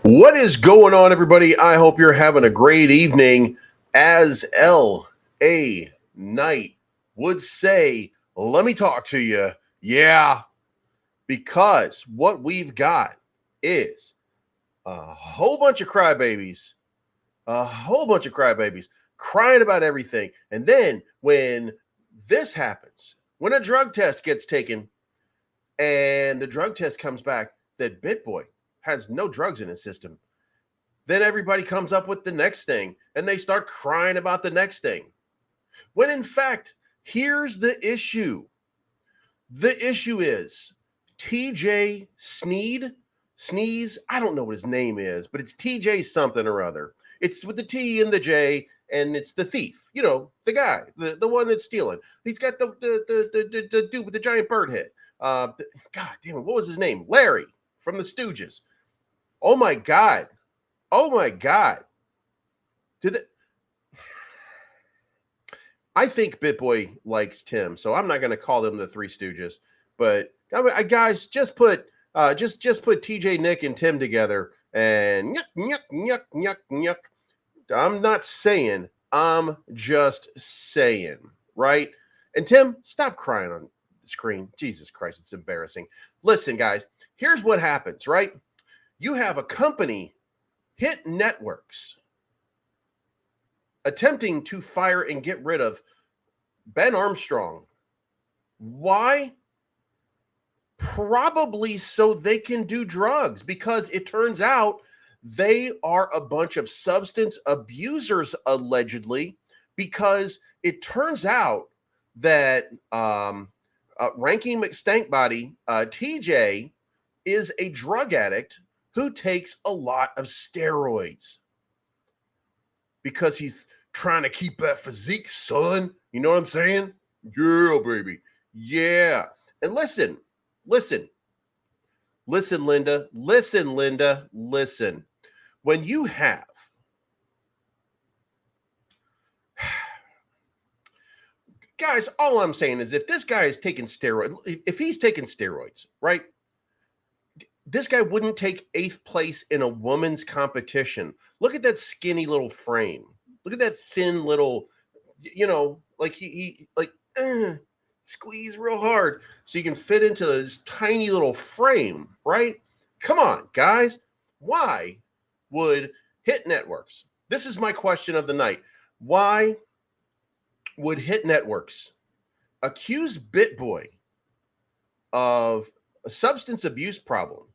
What is going on, everybody? I hope you're having a great evening. As L.A. Knight would say, let me talk to you. Yeah, because what we've got is a whole bunch of crybabies, crying about everything. And then when this happens, when a drug test gets taken and the drug test comes back that BitBoy has no drugs in his system, then everybody comes up with the next thing and they start crying about the next thing. When in fact, here's the issue. The issue is TJ Sneeze. I don't know what his name is, but it's TJ something or other. It's with the T and the J, and it's the thief. You know, the guy, the one that's stealing. He's got the dude with the giant bird head. God damn it, what was his name? Larry from the Stooges. Oh my God. I think BitBoy likes Tim, so I'm not going to call them the Three Stooges. But guys, just put TJ, Nick, and Tim together, and yuck. I'm not saying. I'm just saying, right? And Tim, stop crying on the screen. Jesus Christ, it's embarrassing. Listen, guys, here's what happens, right? You have a company, Hit Networks, attempting to fire and get rid of Ben Armstrong. Why? Probably so they can do drugs, because it turns out they are a bunch of substance abusers, allegedly, because it turns out that Ranking McStankbody, TJ, is a drug addict who takes a lot of steroids because he's trying to keep that physique, son. You know what I'm saying? Yeah, baby. Yeah. And listen, Linda. Listen. When you have guys, all I'm saying is if this guy is taking steroids, if he's taking steroids, right? This guy wouldn't take 8th place in a woman's competition. Look at that skinny little frame. Look at that thin little, you know, like he squeeze real hard so you can fit into this tiny little frame, right? Come on, guys. Why would Hit Networks? This is my question of the night. Why would Hit Networks accuse BitBoy of a substance abuse problem,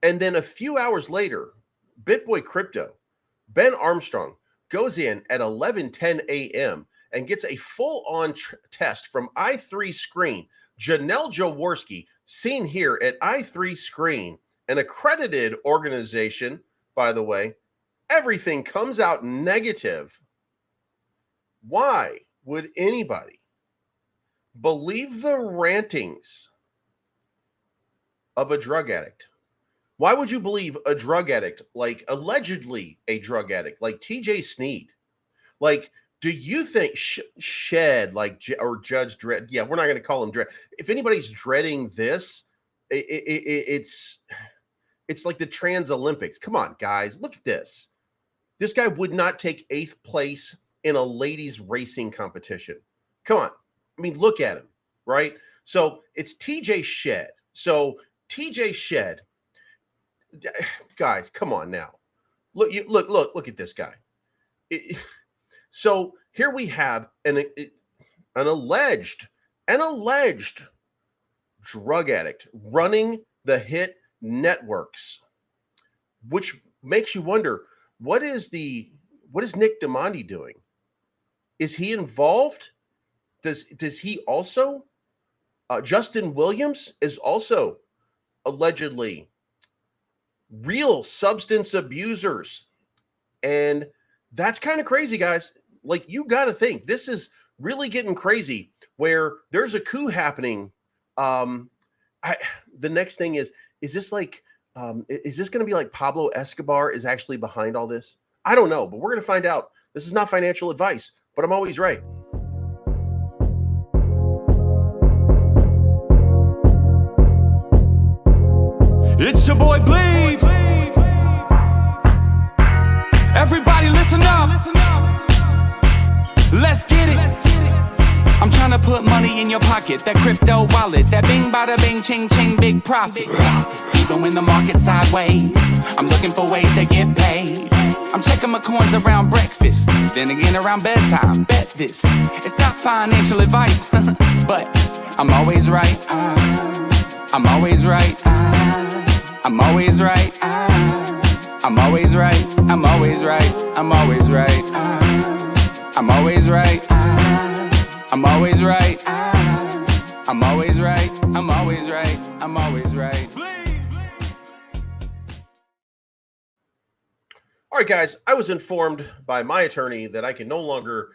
and then a few hours later, BitBoy Crypto, Ben Armstrong, goes in at 11:10 a.m. and gets a full-on test from i3 Screen. Janelle Jaworski, seen here at i3 Screen, an accredited organization, by the way. Everything comes out negative. Why would anybody believe the rantings of a drug addict? Why would you believe a drug addict, like allegedly a drug addict, like TJ Sneed? Like, do you think Shed, like, or Judge Dredd? Yeah, we're not going to call him Dredd. If anybody's dreading this, it's like the Trans Olympics. Come on, guys, look at this. This guy would not take 8th place in a ladies racing competition. Come on. I mean, look at him, right? So it's TJ Shed. So TJ Shed, guys, come on now. Look at this guy. So here we have an alleged drug addict running the Hit Networks, which makes you wonder, what is Nick Diamandi doing? Is he involved? Does he also? Justin Williams is also allegedly real substance abusers, and that's kind of crazy, guys. Like, you got to think this is really getting crazy, where there's a coup happening. The next thing is this like, is this going to be like Pablo Escobar is actually behind all this? I don't know, but we're going to find out. This is not financial advice, but I'm always right. It's your boy Bleeve. put money in your pocket. That crypto wallet, that bing bada bing ching ching big profit. Even when the market's sideways, I'm looking for ways to get paid. I'm checking my coins around breakfast, then again around bedtime. Bet this, it's not financial advice, but I'm always right. I'm always right. I'm always right. I'm always right. I'm always right. I'm always right. I'm always right. I'm always right. I'm always right. I'm always right. I'm always right. All right, guys, I was informed by my attorney that I can no longer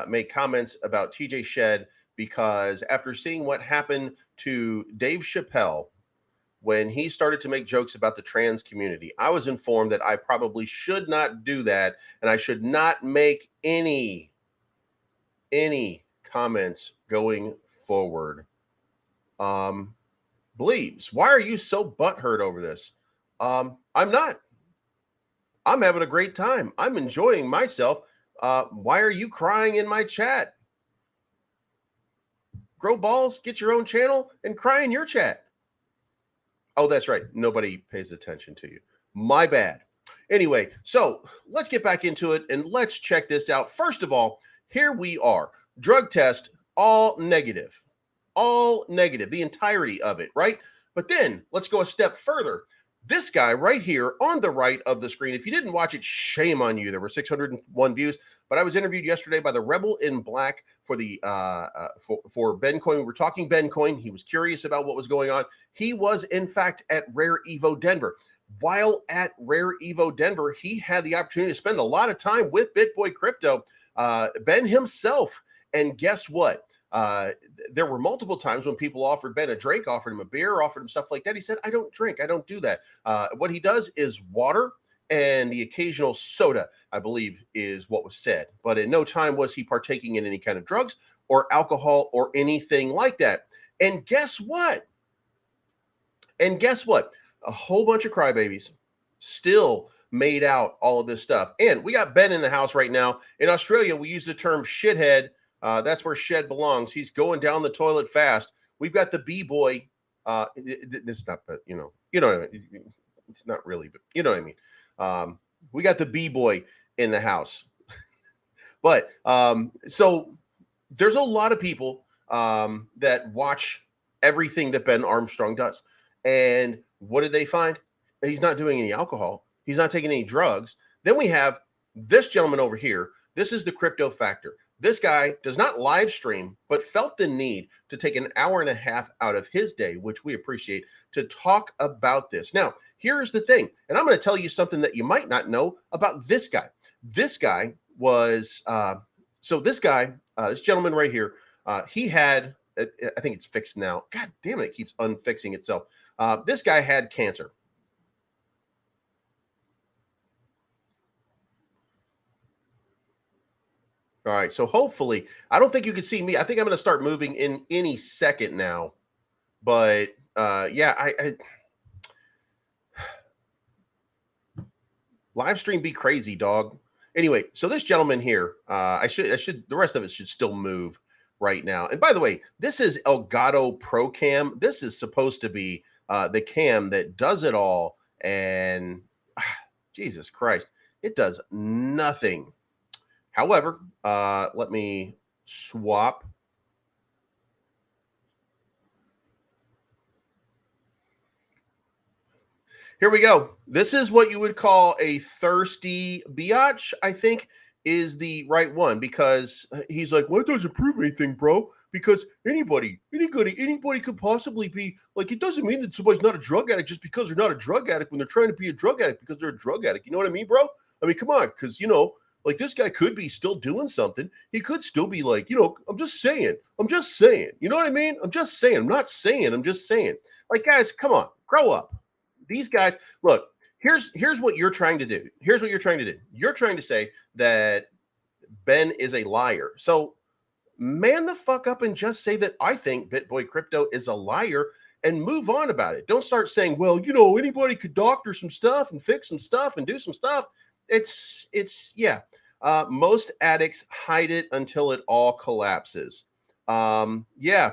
make comments about TJ Shed because after seeing what happened to Dave Chappelle when he started to make jokes about the trans community, I was informed that I probably should not do that and I should not make any comments going forward. Bleeves, why are you so butthurt over this? I'm not. I'm having a great time. I'm enjoying myself. Why are you crying in my chat? Grow balls, get your own channel, and cry in your chat. Oh, that's right. Nobody pays attention to you. My bad. Anyway, so let's get back into it and let's check this out. First of all, here we are. Drug test, all negative. All negative, the entirety of it, right? But then let's go a step further. This guy right here on the right of the screen, if you didn't watch it, shame on you. There were 601 views, but I was interviewed yesterday by the Rebel in Black for the for BenCoin. We were talking BenCoin. He was curious about what was going on. He was, in fact, at Rare Evo Denver. While at Rare Evo Denver, he had the opportunity to spend a lot of time with BitBoy Crypto, Ben himself. And guess what? There were multiple times when people offered Ben a drink, offered him a beer, offered him stuff like that. He said, I don't drink. I don't do that. What he does is water and the occasional soda, I believe, is what was said. But in no time was he partaking in any kind of drugs or alcohol or anything like that. And guess what? And guess what? A whole bunch of crybabies still made out all of this stuff. And we got Ben in the house right now. In Australia, we use the term shithead. That's where Shed belongs. He's going down the toilet fast. We've got the B-boy. This is not, but you know what I mean. It's not really, but you know what I mean. We got the B-boy in the house. But so there's a lot of people that watch everything that Ben Armstrong does. And what did they find? He's not doing any alcohol. He's not taking any drugs. Then we have this gentleman over here. This is the Crypto Factor. This guy does not live stream, but felt the need to take an hour and a half out of his day, which we appreciate, to talk about this. Now, here's the thing, and I'm going to tell you something that you might not know about this guy. This guy was, this gentleman right here, he had, I think it's fixed now. God damn it, it keeps unfixing itself. This guy had cancer. All right, so hopefully, I don't think you can see me. I think I'm going to start moving in any second now. But yeah, I live stream be crazy, dog. Anyway, so this gentleman here, the rest of it should still move right now. And by the way, this is Elgato Pro Cam. This is supposed to be the cam that does it all. And Jesus Christ, it does nothing. However, let me swap. Here we go. This is what you would call a thirsty biatch, I think is the right one, because he's like, well, it doesn't prove anything, bro, because anybody could possibly be like, it doesn't mean that somebody's not a drug addict just because they're not a drug addict when they're trying to be a drug addict because they're a drug addict. You know what I mean, bro? I mean, come on, because, you know, like this guy could be still doing something. He could still be like, you know, I'm just saying. You know what I mean? I'm just saying. I'm not saying. I'm just saying. Like, guys, come on, grow up. These guys, look, here's what you're trying to do. Here's what you're trying to do. You're trying to say that Ben is a liar. So man the fuck up and just say that I think BitBoy Crypto is a liar and move on about it. Don't start saying, well, you know, anybody could doctor some stuff and fix some stuff and do some stuff. Yeah. Most addicts hide it until it all collapses. Yeah.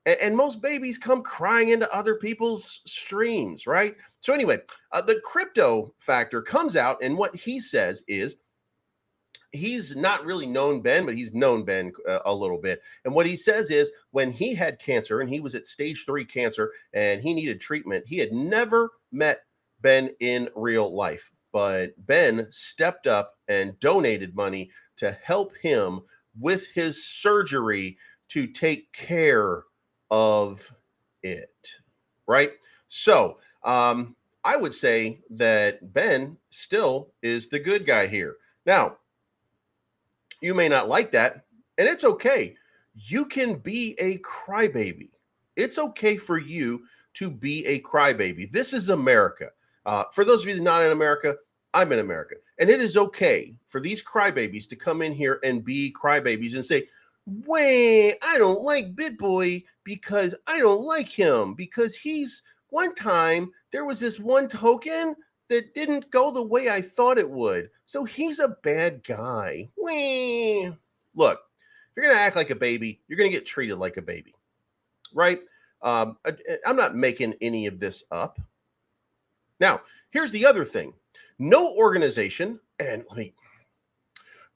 And most babies come crying into other people's streams, right? So anyway, the crypto factor comes out, and what he says is he's not really known Ben, but he's known Ben a little bit. And what he says is when he had cancer and he was at stage 3 cancer and he needed treatment, he had never met Ben in real life. But Ben stepped up and donated money to help him with his surgery to take care of it, right? So I would say that Ben still is the good guy here. Now, you may not like that, and it's okay. You can be a crybaby. It's okay for you to be a crybaby. This is America. For those of you not in America, I'm in America. And it is okay for these crybabies to come in here and be crybabies and say, wait, I don't like BitBoy because I don't like him because he's one time there was this one token that didn't go the way I thought it would. So he's a bad guy. Wait. Look, if you're going to act like a baby, you're going to get treated like a baby, right? I'm not making any of this up. Now, here's the other thing. No organization, and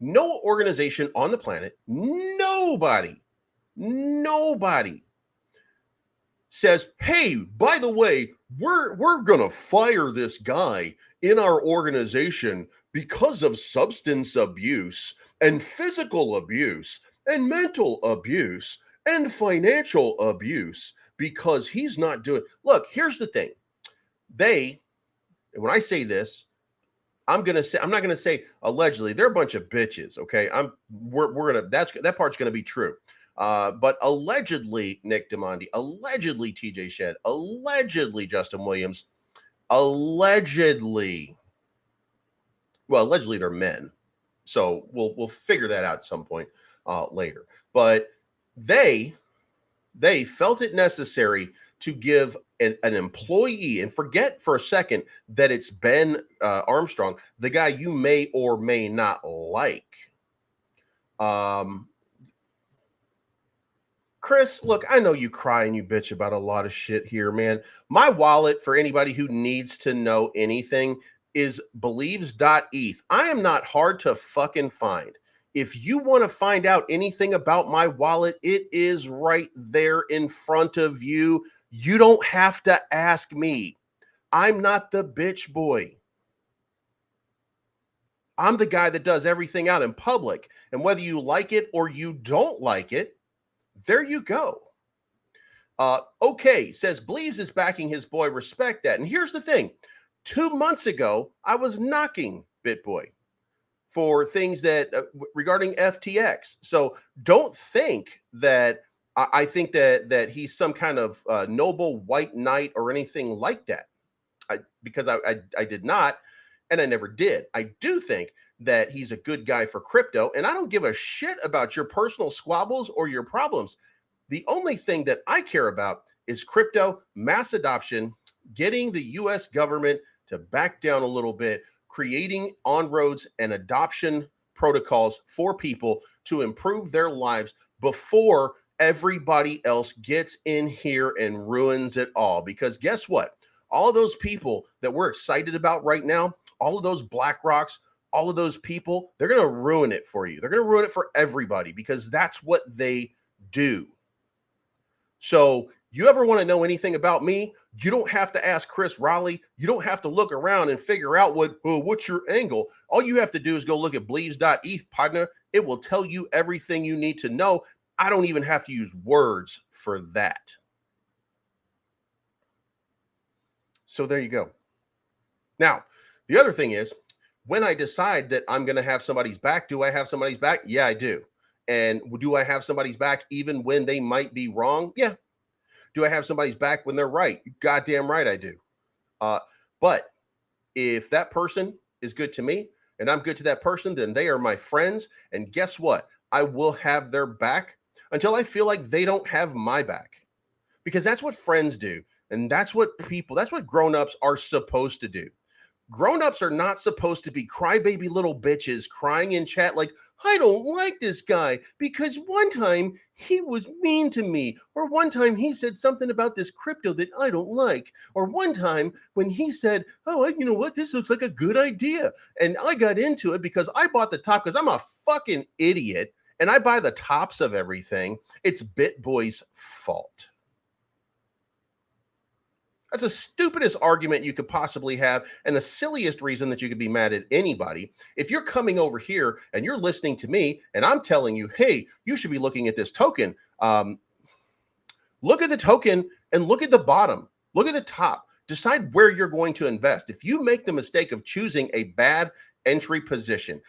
no organization on the planet, nobody says, hey, by the way, we're gonna fire this guy in our organization because of substance abuse and physical abuse and mental abuse and financial abuse because he's not doing. Look, here's the thing. When I say this, I'm not gonna say allegedly. They're a bunch of bitches. Okay, we're gonna that part's gonna be true. But allegedly, Nick Demondi, allegedly TJ Shed, allegedly Justin Williams, allegedly they're men. So we'll figure that out at some point later. But they felt it necessary to give an employee, and forget for a second that it's Ben Armstrong, the guy you may or may not like. Chris, look, I know you cry and you bitch about a lot of shit here, man. My wallet, for anybody who needs to know anything, is believes.eth. I am not hard to fucking find. If you want to find out anything about my wallet, it is right there in front of you. You don't have to ask me. I'm not the bitch boy. I'm the guy that does everything out in public. And whether you like it or you don't like it, there you go. Okay, says Bleeves is backing his boy. Respect that. And here's the thing. 2 months ago, I was knocking BitBoy for things that regarding FTX. So don't think that I think that he's some kind of noble white knight or anything like that. Because I did not, and I never did. I do think that he's a good guy for crypto, and I don't give a shit about your personal squabbles or your problems. The only thing that I care about is crypto, mass adoption, getting the US government to back down a little bit, creating on-roads and adoption protocols for people to improve their lives before everybody else gets in here and ruins it all. Because guess what? All of those people that we're excited about right now, all of those Black Rocks, all of those people, they're going to ruin it for you. They're going to ruin it for everybody because that's what they do. So you ever want to know anything about me? You don't have to ask Chris Raleigh. You don't have to look around and figure out what's your angle. All you have to do is go look at believes.eth, partner. It will tell you everything you need to know. I don't even have to use words for that. So there you go. Now, the other thing is, when I decide that I'm going to have somebody's back, do I have somebody's back? Yeah, I do. And do I have somebody's back even when they might be wrong? Yeah. Do I have somebody's back when they're right? Goddamn right I do. But if that person is good to me and I'm good to that person, then they are my friends. And guess what? I will have their back until I feel like they don't have my back. Because that's what friends do. And that's what grown-ups are supposed to do. Grown-ups are not supposed to be crybaby little bitches crying in chat like, I don't like this guy because one time he was mean to me, or one time he said something about this crypto that I don't like, or one time when he said, oh, you know what, this looks like a good idea. And I got into it because I bought the top because I'm a fucking idiot and I buy the tops of everything. It's BitBoy's fault. That's the stupidest argument you could possibly have, and the silliest reason that you could be mad at anybody. If you're coming over here and you're listening to me, and I'm telling you, hey, you should be looking at this token. Look at the token and look at the bottom. Look at the top. Decide where you're going to invest. If you make the mistake of choosing a bad entry position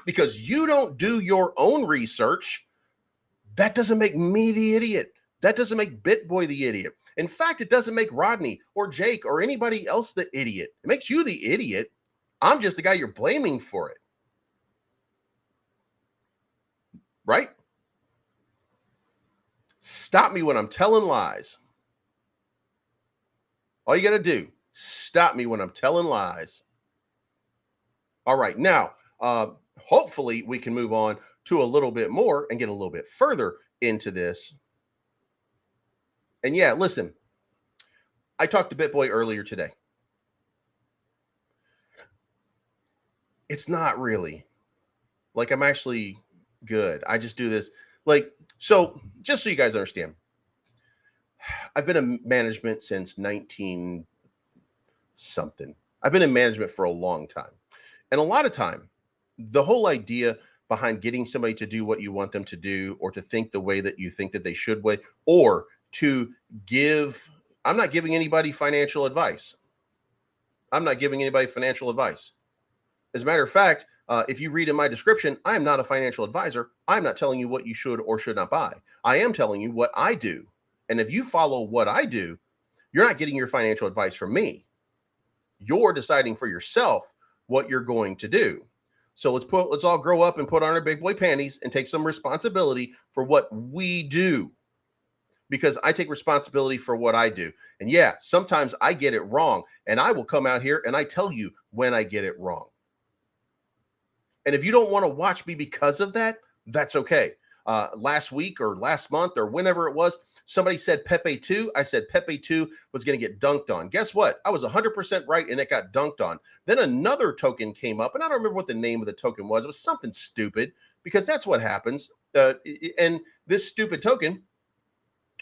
because you don't do your own research, that doesn't make me the idiot. That doesn't make BitBoy the idiot. In fact, it doesn't make Rodney or Jake or anybody else the idiot. It makes you the idiot. I'm just the guy you're blaming for it. Right? Stop me when I'm telling lies. All you got to do, stop me when I'm telling lies. All right. Now, hopefully we can move on to a little bit more and get a little bit further into this. And yeah, listen, I talked to BitBoy earlier today. It's not really like I'm actually good. I just do this like, so just so you guys understand, I've been in management since 19 something. I've been in management for a long time. And a lot of time, the whole idea behind getting somebody to do what you want them to do, or to think the way that you think that they should way, or to give, I'm not giving anybody financial advice. I'm not giving anybody financial advice. As a matter of fact, if you read in my description, I am not a financial advisor. I'm not telling you what you should or should not buy. I am telling you what I do. And if you follow what I do, you're not getting your financial advice from me. You're deciding for yourself what you're going to do. So let's all grow up and put on our big boy panties and take some responsibility for what we do. Because I take responsibility for what I do. And yeah, sometimes I get it wrong, and I will come out here and I tell you when I get it wrong. And if you don't want to watch me because of that, that's okay. Last week or last month or whenever it was, somebody said Pepe 2. I said Pepe 2 was going to get dunked on. Guess what? I was 100% right, and it got dunked on. Then another token came up, and I don't remember what the name of the token was. It was something stupid, because that's what happens. And this stupid token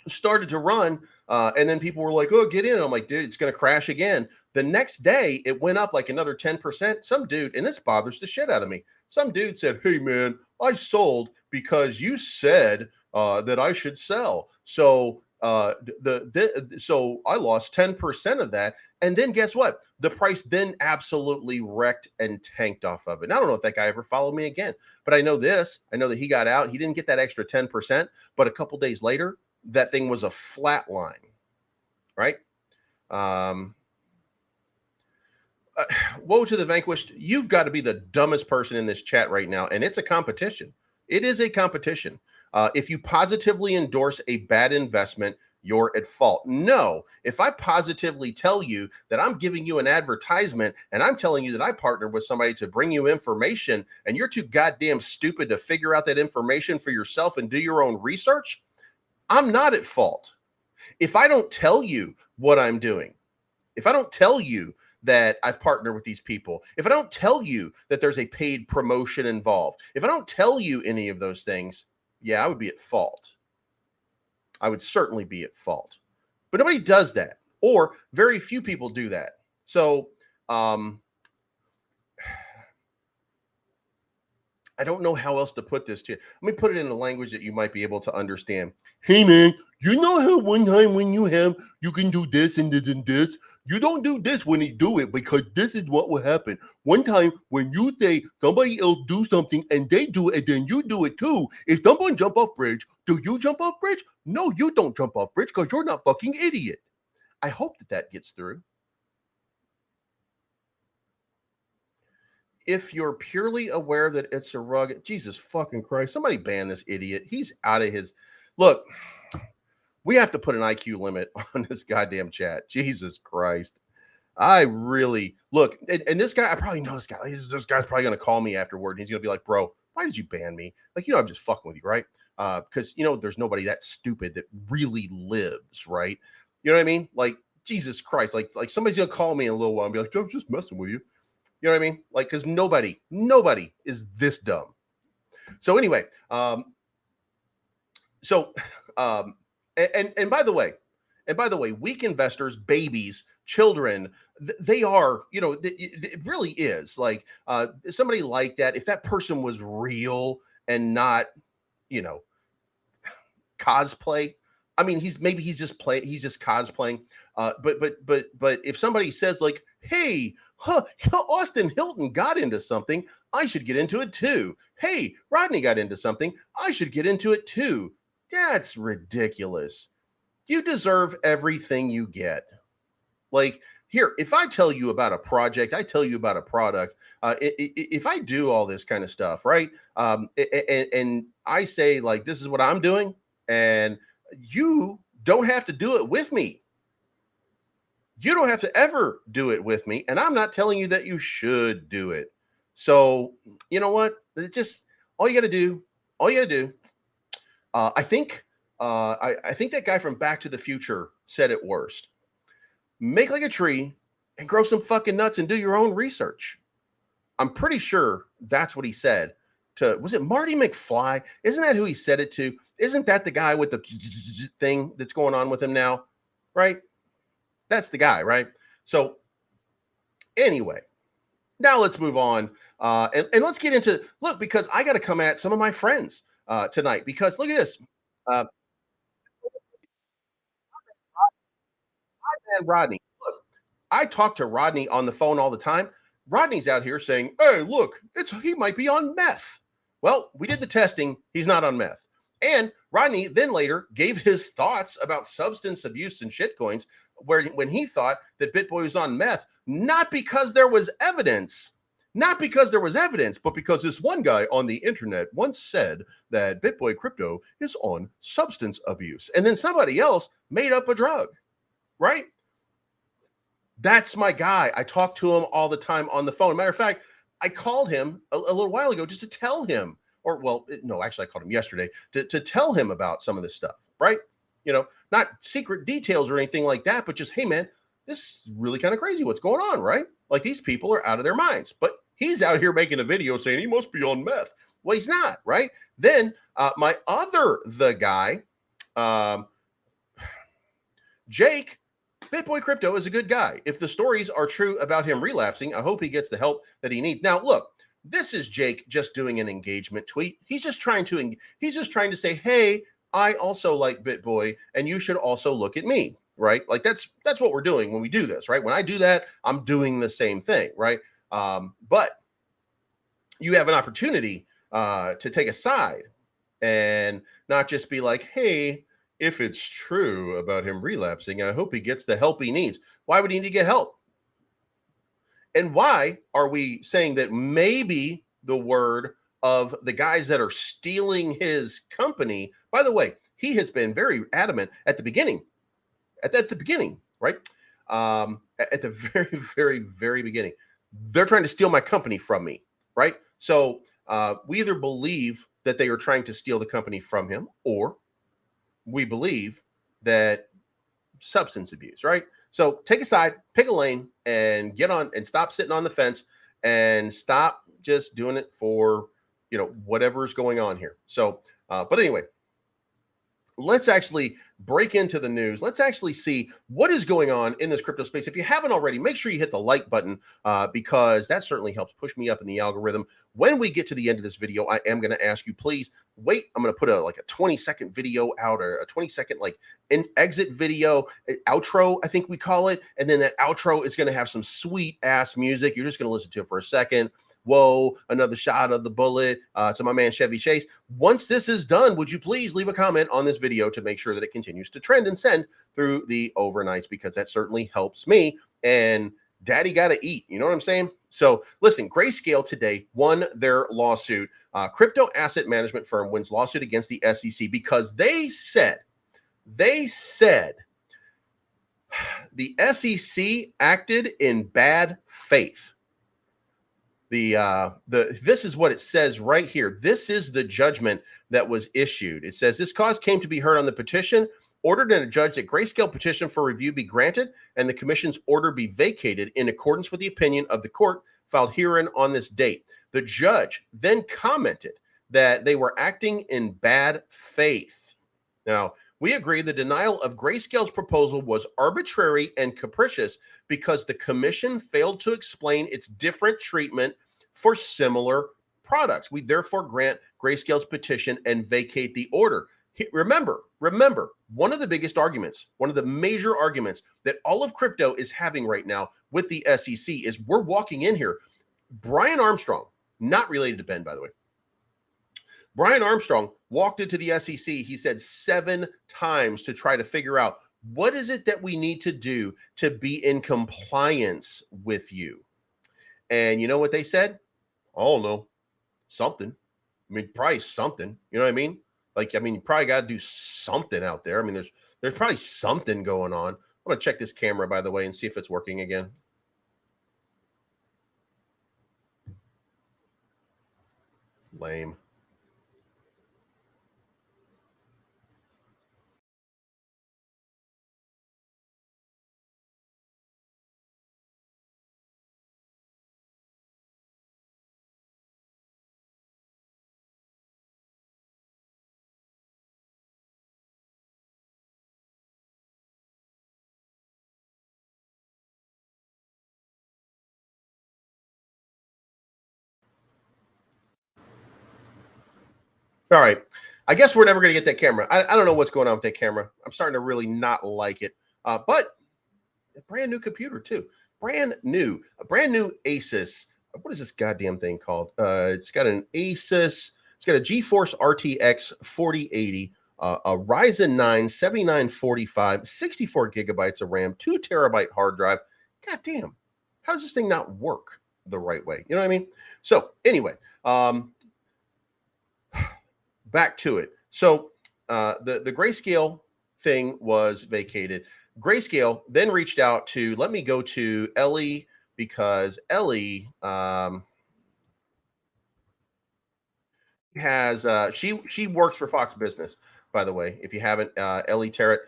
started to run, and then people were like, oh, get in. And I'm like, dude, it's going to crash again. The next day, it went up like another 10%. Some dude, and this bothers the shit out of me. Some dude said, hey, man, I sold because you said that I should sell. So so I lost 10% of that. And then guess what? The price then absolutely wrecked and tanked off of it. And I don't know if that guy ever followed me again, but I know this. I know that he got out. He didn't get that extra 10%, but a couple days later, that thing was a flat line, right? Woe to the vanquished. You've got to be the dumbest person in this chat right now, and it's a competition. It is a competition. If you positively endorse a bad investment, you're at fault. No, if I positively tell you that I'm giving you an advertisement and I'm telling you that I partnered with somebody to bring you information, and you're too goddamn stupid to figure out that information for yourself and do your own research, I'm not at fault. If I don't tell you what I'm doing, if I don't tell you that I've partnered with these people, if I don't tell you that there's a paid promotion involved, if I don't tell you any of those things, yeah, I would be at fault. I would certainly be at fault. But nobody does that, or very few people do that. So I don't know how else to put this to you. Let me put it in a language that you might be able to understand. Hey, man, you know how one time when you can do this and this and this? You don't do this when you do it, because this is what will happen. One time when you say somebody else do something and they do it and then you do it too, if someone jump off bridge, do you jump off bridge? No, you don't jump off bridge, because you're not fucking idiot. I hope that gets through. If you're purely aware that it's a rug, Jesus fucking Christ, somebody ban this idiot. He's out of his... Look, we have to put an IQ limit on this goddamn chat. Jesus Christ. I really... Look, and this guy, I probably know this guy. This guy's probably going to call me afterward, and he's going to be like, bro, why did you ban me? Like, I'm just fucking with you, right? Because, there's nobody that stupid that really lives, right? You know what I mean? Like, Jesus Christ, like somebody's going to call me in a little while and be like, I'm just messing with you. You know what I mean? Like, because nobody is this dumb. So anyway, and by the way, weak investors, babies, children, they are, it really is like somebody like that. If that person was real and not, cosplay. I mean, he's just cosplaying. But if somebody says like, hey, Austin Hilton got into something, I should get into it too. Hey, Rodney got into something, I should get into it too. That's ridiculous. You deserve everything you get. Like, here, if I tell you about a project, I tell you about a product, if I do all this kind of stuff, right? And I say, like, this is what I'm doing, and you don't have to do it with me. You don't have to ever do it with me, and I'm not telling you that you should do it. So, you know what? It's just all you got to do. I think that guy from Back to the Future said it worst. Make like a tree and grow some fucking nuts and do your own research. I'm pretty sure that's what he said to, was it Marty McFly? Isn't that who he said it to? Isn't that the guy with the thing that's going on with him now? Right? That's the guy, right? So anyway, now let's move on. And let's get into, look, because I got to come at some of my friends tonight, because look at this. And Rodney, look, I talk to Rodney on the phone all the time. Rodney's out here saying, hey, look, he might be on meth. Well, we did the testing. He's not on meth. And Rodney then later gave his thoughts about substance abuse and shitcoins, when he thought that BitBoy was on meth, not because there was evidence, but because this one guy on the internet once said that BitBoy crypto is on substance abuse. And then somebody else made up a drug, right? That's my guy. I talk to him all the time on the phone. Matter of fact, I called him a little while ago just to tell him, actually I called him yesterday to tell him about some of this stuff, right? Not secret details or anything like that, but just, hey man, this is really kind of crazy what's going on, right? Like, these people are out of their minds, but he's out here making a video saying he must be on meth. Well, he's not, right? Then the guy, Jake, BitBoy Crypto is a good guy. If the stories are true about him relapsing, I hope he gets the help that he needs. Now, look, this is Jake just doing an engagement tweet. He's just trying to say, hey, I also like BitBoy, and you should also look at me, right? Like, that's what we're doing when we do this, right? When I do that, I'm doing the same thing, right? But you have an opportunity to take a side and not just be like, hey, if it's true about him relapsing, I hope he gets the help he needs. Why would he need to get help? And why are we saying that maybe the word of the guys that are stealing his company? By the way, he has been very adamant at the beginning, right? At the very, very, very beginning. They're trying to steal my company from me, right? So we either believe that they are trying to steal the company from him, or we believe that substance abuse, right? So take a side, pick a lane, and get on, and stop sitting on the fence, and stop just doing it for, whatever's going on here. So, but anyway, let's actually break into the news. Let's actually see what is going on in this crypto space. If you haven't already, make sure you hit the like button because that certainly helps push me up in the algorithm. When we get to the end of this video, I am going to ask you, please wait. I'm going to put a 20-second video out, or a 20-second exit video, outro, I think we call it. And then that outro is going to have some sweet ass music. You're just going to listen to it for a second. Whoa, another shot of the bullet. So my man Chevy Chase. Once this is done, would you please leave a comment on this video to make sure that it continues to trend and send through the overnights, because that certainly helps me, and daddy got to eat. You know what I'm saying? So listen, Grayscale today won their lawsuit. Crypto asset management firm wins lawsuit against the SEC because they said the SEC acted in bad faith. This is what it says right here. This is the judgment that was issued. It says this cause came to be heard on the petition, ordered and adjudged that Grayscale petition for review be granted and the commission's order be vacated in accordance with the opinion of the court filed herein on this date. The judge then commented that they were acting in bad faith. Now, we agree the denial of Grayscale's proposal was arbitrary and capricious because the commission failed to explain its different treatment for similar products. We therefore grant Grayscale's petition and vacate the order. Remember, one of the biggest arguments, one of the major arguments that all of crypto is having right now with the SEC is we're walking in here. Brian Armstrong, not related to Ben, by the way. Brian Armstrong walked into the SEC, he said 7 times to try to figure out what is it that we need to do to be in compliance with you. And you know what they said? Oh, no, something. I mean, probably something. You know what I mean? Like, I mean, you probably got to do something out there. I mean, there's probably something going on. I'm going to check this camera, by the way, and see if it's working again. Lame. All right. I guess we're never going to get that camera. I don't know what's going on with that camera. I'm starting to really not like it. But a brand new computer too. A brand new Asus. What is this goddamn thing called? It's got an Asus. It's got a GeForce RTX 4080, a Ryzen 9 7945, 64 gigabytes of RAM, 2 terabyte hard drive. God damn. How does this thing not work the right way? You know what I mean? So anyway, back to it. So the Grayscale thing was vacated. Grayscale then reached out to, let me go to Ellie, because Ellie has she works for Fox Business, by the way. If you haven't, Ellie Terrett.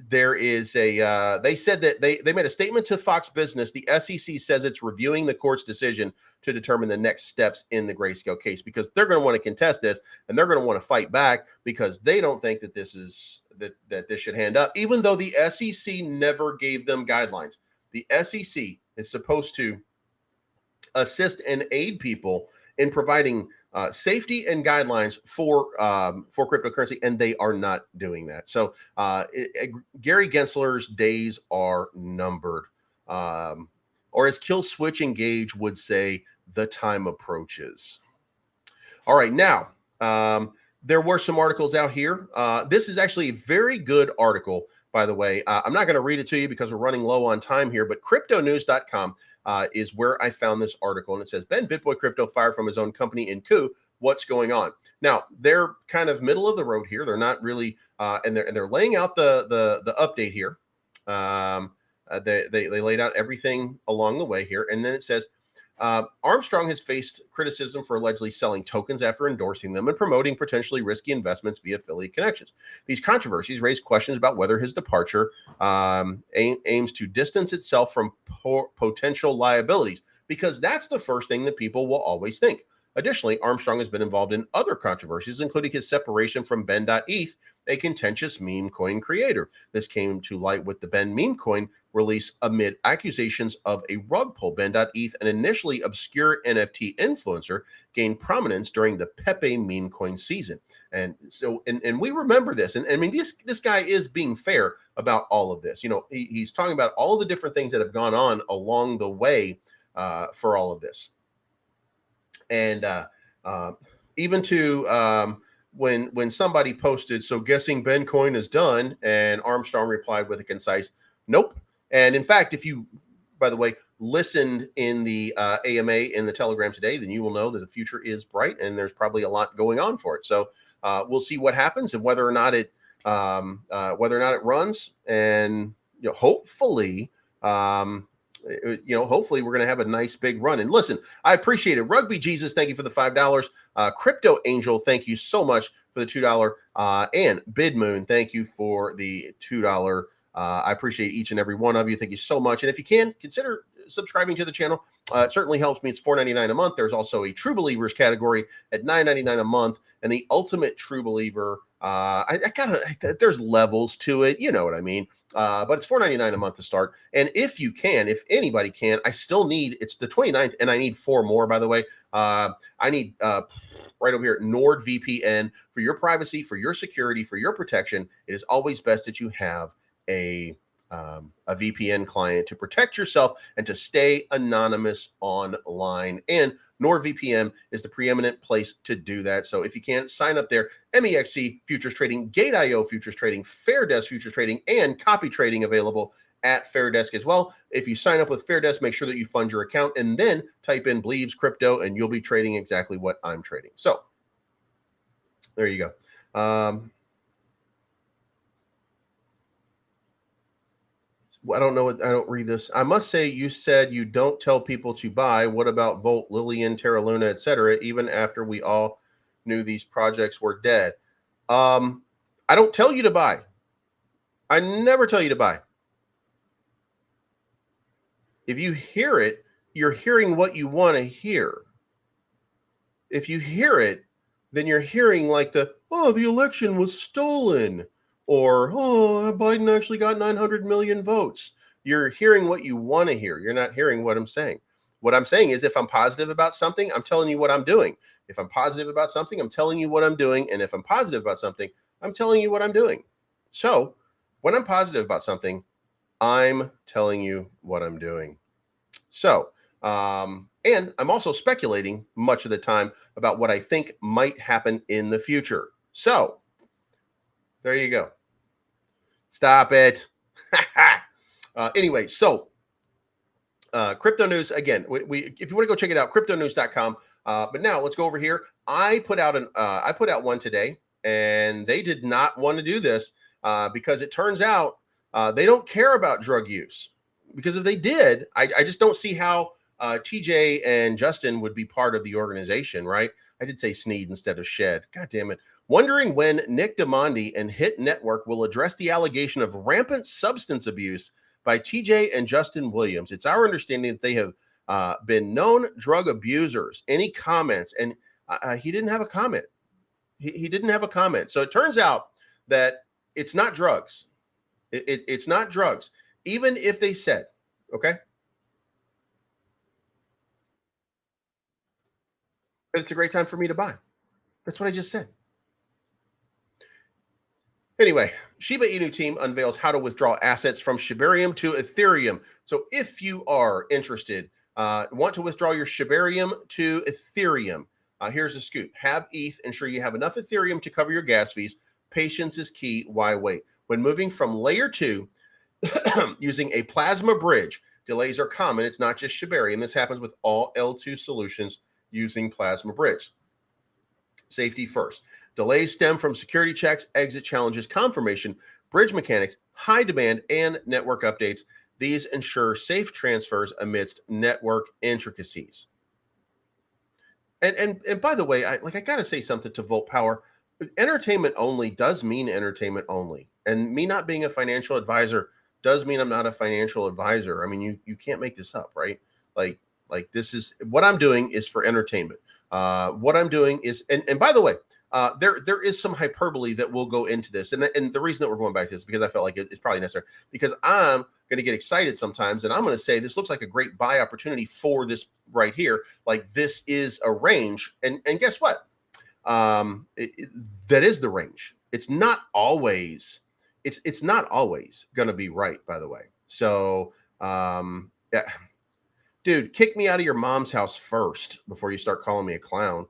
There is a they said that they made a statement to Fox Business. The SEC says it's reviewing the court's decision to determine the next steps in the Grayscale case, because they're going to want to contest this and they're going to want to fight back because they don't think that this is that this should hand up, even though the SEC never gave them guidelines. The SEC is supposed to assist and aid people in providing safety and guidelines for cryptocurrency, and they are not doing that. So Gary Gensler's days are numbered, or as Kill Switch Engage would say, the time approaches. All right, now there were some articles out here. This is actually a very good article, by the way. I'm not going to read it to you because we're running low on time here, but cryptonews.com is where I found this article, and it says BitBoy Crypto fired from his own company in Coup. What's going on? Now they're kind of middle of the road here. They're not really, and they're laying out the update here. They laid out everything along the way here, and then it says Armstrong has faced criticism for allegedly selling tokens after endorsing them and promoting potentially risky investments via affiliate connections. These controversies raise questions about whether his departure aims to distance itself from potential liabilities, because that's the first thing that people will always think. Additionally, Armstrong has been involved in other controversies, including his separation from Ben.eth, a contentious meme coin creator. This came to light with the Ben meme coin release amid accusations of a rug pull. Ben.eth, an initially obscure NFT influencer, gained prominence during the Pepe meme coin season. And so, and we remember this. And I mean, this guy is being fair about all of this. You know, he's talking about all of the different things that have gone on along the way for all of this. And even to when somebody posted, so guessing Ben coin is done, and Armstrong replied with a concise nope. And in fact, if you, by the way, listened in the AMA in the Telegram today, then you will know that the future is bright and there's probably a lot going on for it. So we'll see what happens and whether or not it runs, and hopefully hopefully we're going to have a nice big run. And listen, I appreciate it. Rugby Jesus, thank you for the $5. Crypto Angel, thank you so much for the $2. And Bid Moon, thank you for the $2. I appreciate each and every one of you. Thank you so much. And if you can, consider subscribing to the channel. It certainly helps me. It's $4.99 a month. There's also a True Believers category at $9.99 a month, and the Ultimate True Believer. There's levels to it. You know what I mean? But it's $4.99 a month to start. And if you can, if anybody can, I still need, it's the 29th, and I need 4 more, by the way. I need right over here, NordVPN, for your privacy, for your security, for your protection. It is always best that you have a VPN client to protect yourself and to stay anonymous online. And NordVPN is the preeminent place to do that. So if you can't, sign up there. MEXC Futures Trading, Gate.io Futures Trading, Fairdesk Futures Trading, and copy trading available at Fairdesk as well. If you sign up with Fairdesk, make sure that you fund your account and then type in Believes Crypto, and you'll be trading exactly what I'm trading. So there you go. I don't know what, I don't read this. I must say, you said you don't tell people to buy. What about Volt, Lillian, Terra Luna, etc., even after we all knew these projects were dead? I don't tell you to buy. I never tell you to buy. If you hear it, you're hearing what you want to hear. If you hear it, then you're hearing like the election was stolen, or Biden actually got 900 million votes. You're hearing what you want to hear. You're not hearing what I'm saying. What I'm saying is, if I'm positive about something, I'm telling you what I'm doing. If I'm positive about something, I'm telling you what I'm doing. And if I'm positive about something, I'm telling you what I'm doing. So when I'm positive about something, I'm telling you what I'm doing. So, and I'm also speculating much of the time about what I think might happen in the future. So there you go. Stop it. Anyway, so crypto news again. If you want to go check it out, cryptonews.com. But now let's go over here. I put out one today, and they did not want to do this because it turns out they don't care about drug use. Because if they did, I just don't see how TJ and Justin would be part of the organization, right? I did say Sneed instead of Shed. God damn it. Wondering when Nick Diamandi and Hit Network will address the allegation of rampant substance abuse by TJ and Justin Williams. It's our understanding that they have been known drug abusers. Any comments? And he didn't have a comment. He didn't have a comment. So it turns out that it's not drugs. It's not drugs. Even if they said, okay, but it's a great time for me to buy. That's what I just said. Anyway, Shiba Inu team unveils how to withdraw assets from Shibarium to Ethereum. So if you are interested, want to withdraw your Shibarium to Ethereum, here's the scoop. Have ETH, ensure you have enough Ethereum to cover your gas fees. Patience is key. Why wait? When moving from layer 2 using a plasma bridge, delays are common. It's not just Shibarium. This happens with all L2 solutions using plasma bridge. Safety first. Delays stem from security checks, exit challenges, confirmation, bridge mechanics, high demand, and network updates. These ensure safe transfers amidst network intricacies. And by the way, I gotta say something to Volt Power. Entertainment only does mean entertainment only. And me not being a financial advisor does mean I'm not a financial advisor. I mean, you can't make this up, right? Like this is what I'm doing is for entertainment. What I'm doing is, and by the way, there is some hyperbole that will go into this, and the reason that we're going back to this is because I felt like it's probably necessary, because I'm going to get excited sometimes, and I'm going to say this looks like a great buy opportunity for this right here. Like, this is a range, and guess what? That is the range. It's not always. It's not always going to be right, by the way. So, yeah, dude, kick me out of your mom's house first before you start calling me a clown.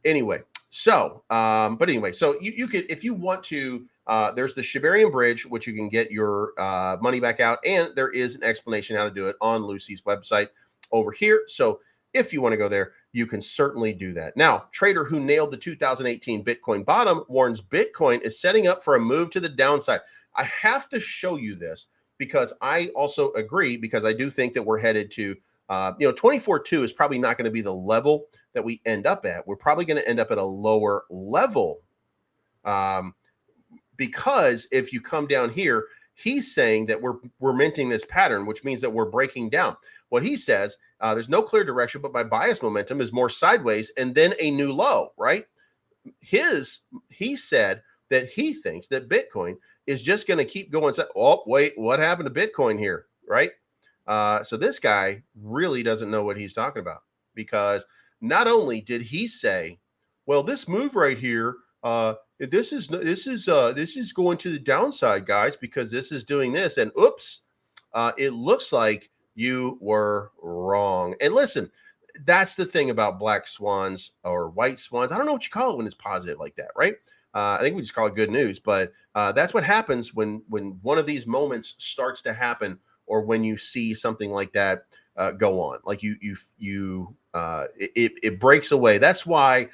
Anyway, so, but anyway, so you could, if you want to, there's the Shibarium bridge, which you can get your money back out, and there is an explanation how to do it on Lucy's website over here. So if you want to go there, you can certainly do that. Now, trader who nailed the 2018 Bitcoin bottom warns Bitcoin is setting up for a move to the downside. I have to show you this because I also agree, because I do think that we're headed to, 24.2 is probably not going to be the level that we end up at. We're probably going to end up at a lower level, because if you come down here, he's saying that we're minting this pattern, which means that we're breaking down. What he says, there's no clear direction, but my bias momentum is more sideways and then a new low, right? He said that he thinks that Bitcoin is just going to keep going. Oh, wait, what happened to Bitcoin here, right? So this guy really doesn't know what he's talking about, because not only did he say, well, this move right here, this is going to the downside, guys, because this is doing this, and oops, it looks like you were wrong. And listen, that's the thing about black swans or white swans. I don't know what you call it when it's positive like that, right? I think we just call it good news, but that's what happens when one of these moments starts to happen, or when you see something like that go on. Like it breaks away. That's why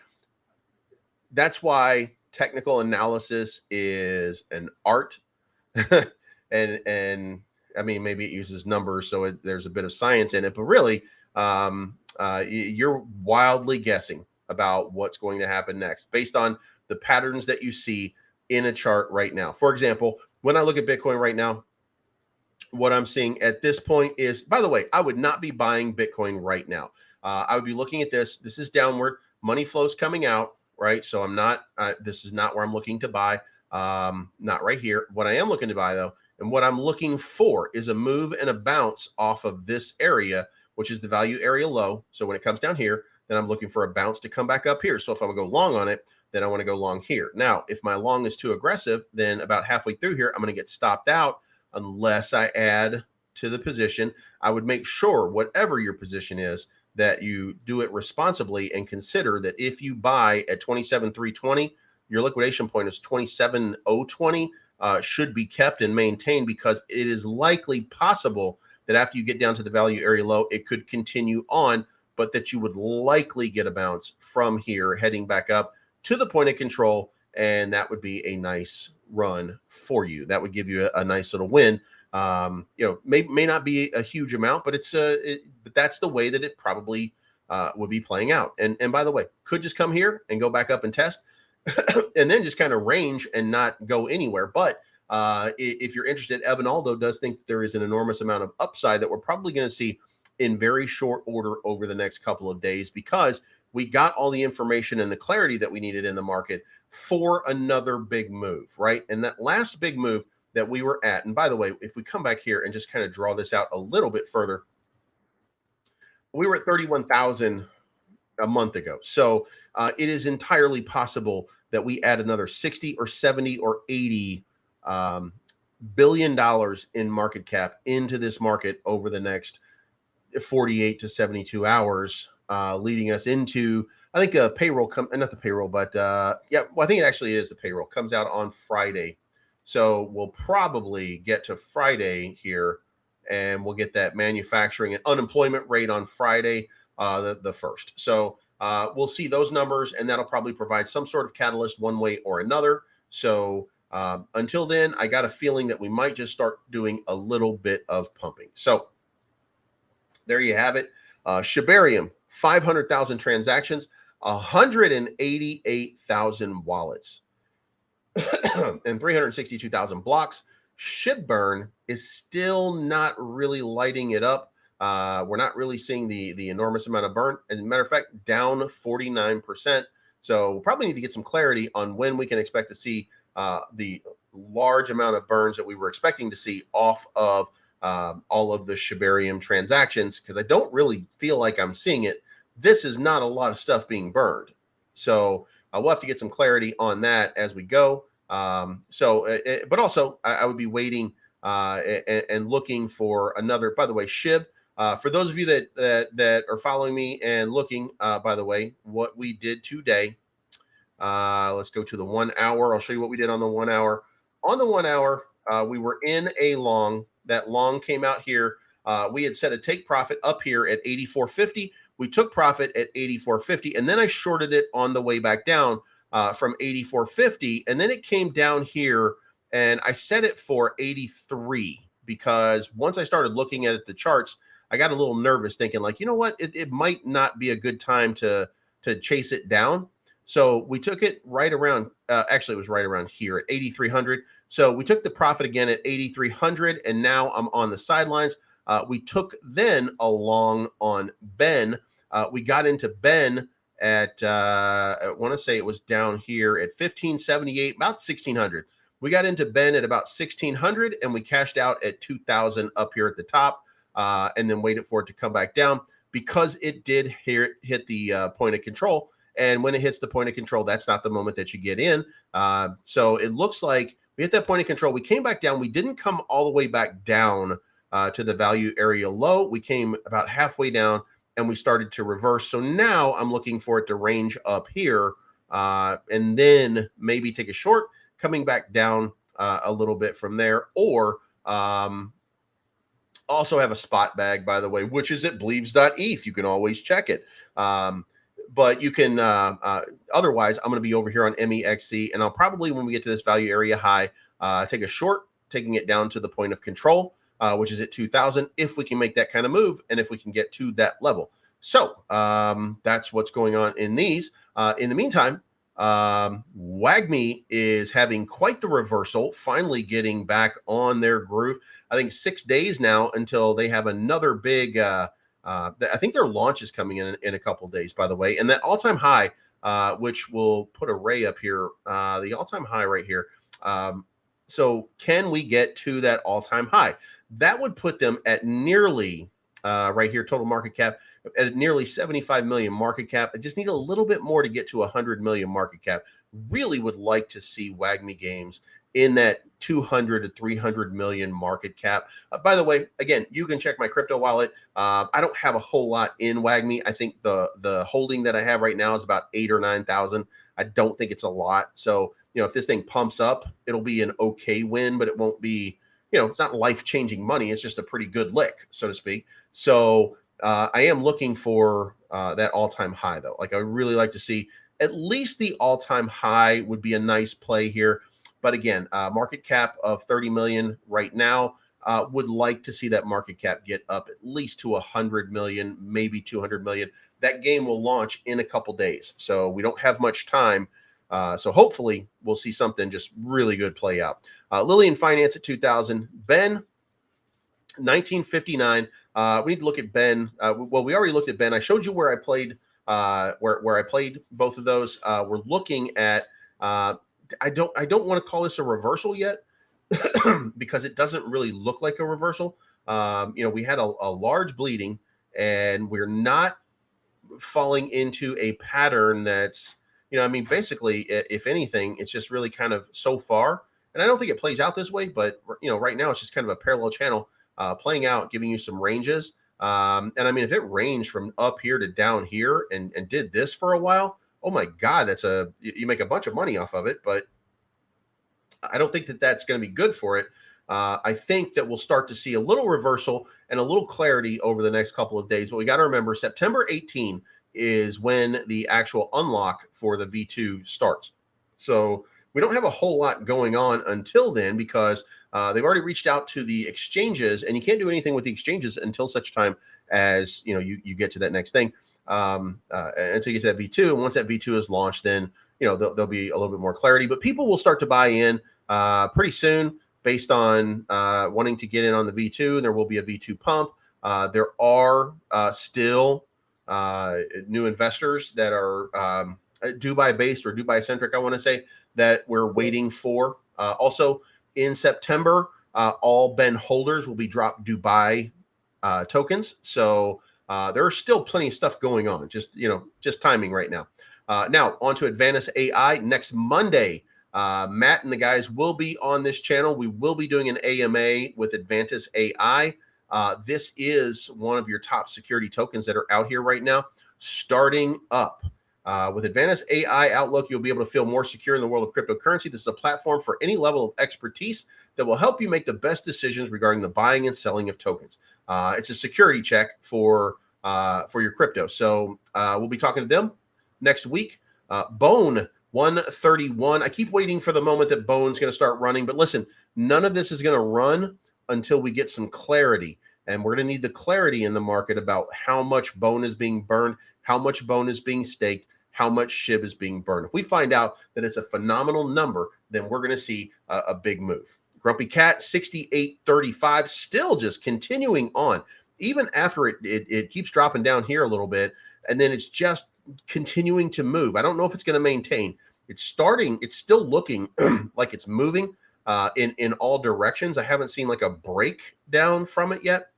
technical analysis is an art. and I mean, maybe it uses numbers, so there's a bit of science in it, but really, you're wildly guessing about what's going to happen next based on the patterns that you see in a chart right now. For example, when I look at Bitcoin right now, what I'm seeing at this point is, by the way, I would not be buying Bitcoin right now. I would be looking at this. This is downward. Money flows coming out, right? So I'm not, this is not where I'm looking to buy. Not right here. What I am looking to buy, though, and what I'm looking for, is a move and a bounce off of this area, which is the value area low. So when it comes down here, then I'm looking for a bounce to come back up here. So if I'm going to go long on it, then I want to go long here. Now, if my long is too aggressive, then about halfway through here, I'm going to get stopped out unless I add to the position. I would make sure, whatever your position is, that you do it responsibly and consider that if you buy at 27,320, your liquidation point is 27,020, should be kept and maintained, because it is likely possible that after you get down to the value area low, it could continue on, but that you would likely get a bounce from here heading back up to the point of control, and that would be a nice run for you. That would give you a nice little win. May not be a huge amount, but but that's the way that it probably would be playing out. And by the way, could just come here and go back up and test, and then just kind of range and not go anywhere. But if you're interested, Evan Aldo does think that there is an enormous amount of upside that we're probably going to see in very short order over the next couple of days, because we got all the information and the clarity that we needed in the market for another big move, right? And that last big move that we were at, and by the way, if we come back here and just kind of draw this out a little bit further, we were at 31,000 a month ago. So it is entirely possible that we add another 60 or 70 or 80 billion dollars in market cap into this market over the next 48 to 72 hours, leading us into, I think, a payroll, not the payroll, but I think it actually is the payroll, comes out on Friday. So we'll probably get to Friday here, and we'll get that manufacturing and unemployment rate on Friday, the 1st. So we'll see those numbers, and that'll probably provide some sort of catalyst one way or another. So until then, I got a feeling that we might just start doing a little bit of pumping. So there you have it. Shibarium, 500,000 transactions, 188,000 wallets, and 362,000 blocks. Shibburn is still not really lighting it up. We're not really seeing the enormous amount of burn. As a matter of fact, down 49%. So we'll probably need to get some clarity on when we can expect to see the large amount of burns that we were expecting to see off of all of the Shibarium transactions, because I don't really feel like I'm seeing it. This is not a lot of stuff being burned. So we'll have to get some clarity on that as we go. But also I would be waiting and looking for another, by the way, SHIB. For those of you that are following me and looking, by the way, what we did today, let's go to the 1 hour. I'll show you what we did on the 1 hour. On the 1 hour, we were in a long. That long came out here. We had set a take profit up here at 84.50. We took profit at 84.50, and then I shorted it on the way back down from 84.50, and then it came down here, and I set it for 83. because once I started looking at the charts, I got a little nervous thinking like, you know what, it might not be a good time to chase it down. So we took it right around, actually it was right around here at 8,300. So we took the profit again at 8,300, and now I'm on the sidelines. We took then a long on Ben. We got into Ben at, I want to say it was down here at 1578, about 1600. We got into Ben at about 1600, and we cashed out at 2000 up here at the top, and then waited for it to come back down because it did hit the point of control. And when it hits the point of control, that's not the moment that you get in. So it looks like we hit that point of control. We came back down. We didn't come all the way back down to the value area low. We came about halfway down, and we started to reverse. So now I'm looking for it to range up here, and then maybe take a short, coming back down a little bit from there, or also have a spot bag, by the way, which is at believes.eth. You can always check it. But you can, otherwise, I'm going to be over here on MEXC, and I'll probably, when we get to this value area high, take a short, taking it down to the point of control, which is at 2,000, if we can make that kind of move, and if we can get to that level. So that's what's going on in these. In the meantime, WAGMI is having quite the reversal, finally getting back on their groove. I think 6 days now until they have another big, I think their launch is coming in a couple of days, by the way. And that all-time high, which we'll put a ray up here, the all-time high right here. So can we get to that all-time high? That would put them at nearly, right here, total market cap, at nearly 75 million market cap. I just need a little bit more to get to 100 million market cap. Really would like to see WAGMI Games in that 200 to 300 million market cap. By the way, again, you can check my crypto wallet. I don't have a whole lot in WAGMI. I think the holding that I have right now is about 8,000 or 9,000. I don't think it's a lot. So, you know, if this thing pumps up, it'll be an okay win, but it won't be, you know, it's not life-changing money. It's just a pretty good lick, so to speak. So I am looking for that all-time high, though. Like, I would really like to see at least the all-time high would be a nice play here. But again, market cap of 30 million right now. Would like to see that market cap get up at least to 100 million, maybe 200 million. That game will launch in a couple days, so we don't have much time. So hopefully we'll see something just really good play out. Lillian Finance at 2,000. Ben, 1959. We need to look at Ben. Well, we already looked at Ben. I showed you where I played, where I played both of those. We're looking at. I don't want to call this a reversal yet because it doesn't really look like a reversal. You know, we had a large bleeding, and we're not falling into a pattern that's, you know, I mean, basically, if anything, it's just really kind of so far. And I don't think it plays out this way, but, you know, right now it's just kind of a parallel channel playing out, giving you some ranges. And I mean, if it ranged from up here to down here and did this for a while, oh my God, you make a bunch of money off of it, but I don't think that that's going to be good for it. I think that we'll start to see a little reversal and a little clarity over the next couple of days. But we got to remember, September 18 is when the actual unlock for the V2 starts. So we don't have a whole lot going on until then, because they've already reached out to the exchanges, and you can't do anything with the exchanges until such time as, you know, you get to that next thing. Until you get to that V2. And once that V2 is launched, then, you know, there'll be a little bit more clarity, but people will start to buy in pretty soon based on wanting to get in on the V2, and there will be a V2 pump. There are still new investors that are Dubai based or Dubai centric, I want to say, that we're waiting for. Also in September, all Ben holders will be dropped Dubai tokens. So there's still plenty of stuff going on, just timing right now. Now on to Advantis AI. Next Monday, Matt and the guys will be on this channel. We will be doing an AMA with Advantis AI. This is one of your top security tokens that are out here right now, starting up. With Advantis AI Outlook, you'll be able to feel more secure in the world of cryptocurrency. This is a platform for any level of expertise that will help you make the best decisions regarding the buying and selling of tokens. It's a security check for your crypto. So we'll be talking to them next week. Bone 131. I keep waiting for the moment that Bone's going to start running, but listen, none of this is going to run until we get some clarity. And we're going to need the clarity in the market about how much bone is being burned, how much bone is being staked, how much SHIB is being burned. If we find out that it's a phenomenal number, then we're going to see a big move. Grumpy Cat, 68.35, still just continuing on. Even after it keeps dropping down here a little bit, and then it's just continuing to move. I don't know if it's going to maintain. It's still looking like it's moving in all directions. I haven't seen like a breakdown from it yet.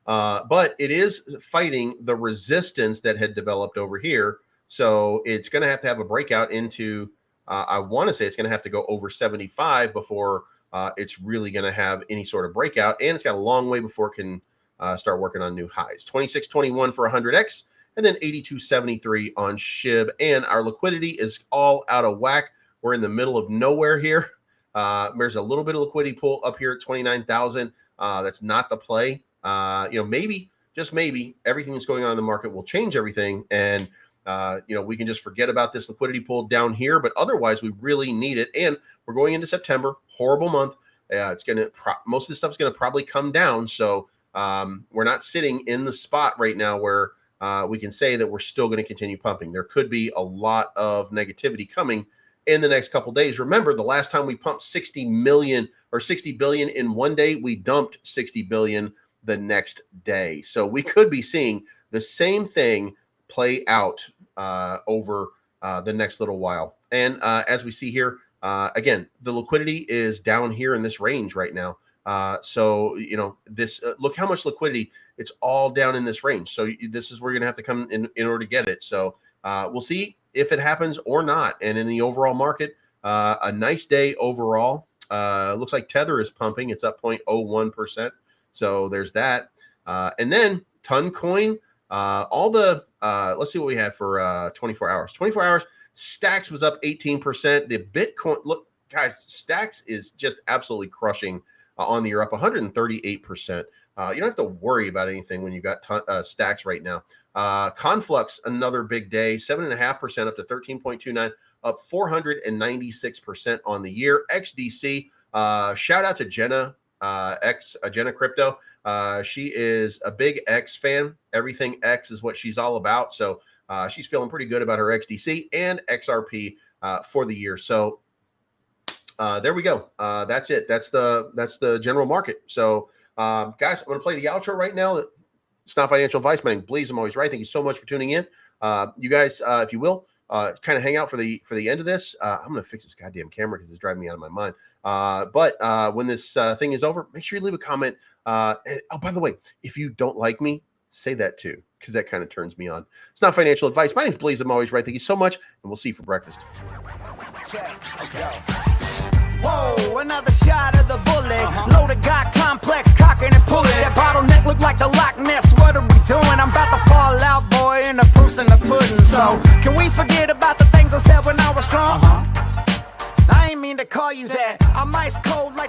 But it is fighting the resistance that had developed over here. So it's going to have a breakout into, I want to say it's going to have to go over 75 before it's really going to have any sort of breakout. And it's got a long way before it can start working on new highs. 26.21 for 100X, and then 82.73 on SHIB. And our liquidity is all out of whack. We're in the middle of nowhere here. There's a little bit of liquidity pull up here at 29,000. That's not the play. Maybe, just maybe, everything that's going on in the market will change everything. And, we can just forget about this liquidity pull down here. But otherwise, we really need it. And we're going into September, horrible month. It's going to, most of this stuff is going to probably come down. So we're not sitting in the spot right now where we can say that we're still going to continue pumping. There could be a lot of negativity coming in the next couple of days. Remember, the last time we pumped 60 million or 60 billion in one day, we dumped 60 billion the next day. So we could be seeing the same thing play out over the next little while. And as we see here, again, the liquidity is down here in this range right now. So this look how much liquidity, it's all down in this range. So this is where you're gonna have to come in order to get it. So we'll see if it happens or not. And in the overall market, a nice day overall. Looks like Tether is pumping. It's up 0.01%. So there's that. And then Toncoin, let's see what we had for 24 hours. 24 hours, Stacks was up 18%. The Bitcoin, look, guys, Stacks is just absolutely crushing on the year, up 138%. You don't have to worry about anything when you've got Stacks right now. Conflux, another big day, 7.5% up to 13.29, up 496% on the year. XDC, shout out to Jenna, Jenna Crypto. She is a big X fan. Everything X is what she's all about. So she's feeling pretty good about her XDC and XRP for the year. So there we go. That's it. That's the general market. So guys, I'm going to play the outro right now. It's not financial advice. My name is Bleeves. I'm always right. Thank you so much for tuning in. You guys, if you will, kind of hang out for the end of this. I'm going to fix this goddamn camera because it's driving me out of my mind. But when this thing is over, make sure you leave a comment. And, oh, by the way, if you don't like me, say that too, because that kind of turns me on. It's not financial advice. My name is Bleeves. I'm always right. Thank you so much, and we'll see you for breakfast. Whoa, another shot of the bullet. Loaded, got complex, cocking and pulling. That bottleneck look like the Loch Ness. What are we doing? I'm about to fall out, boy, and the proof's in the pudding. So, can we forget about the things I said when I was strong? I ain't mean to call you that. I'm ice cold like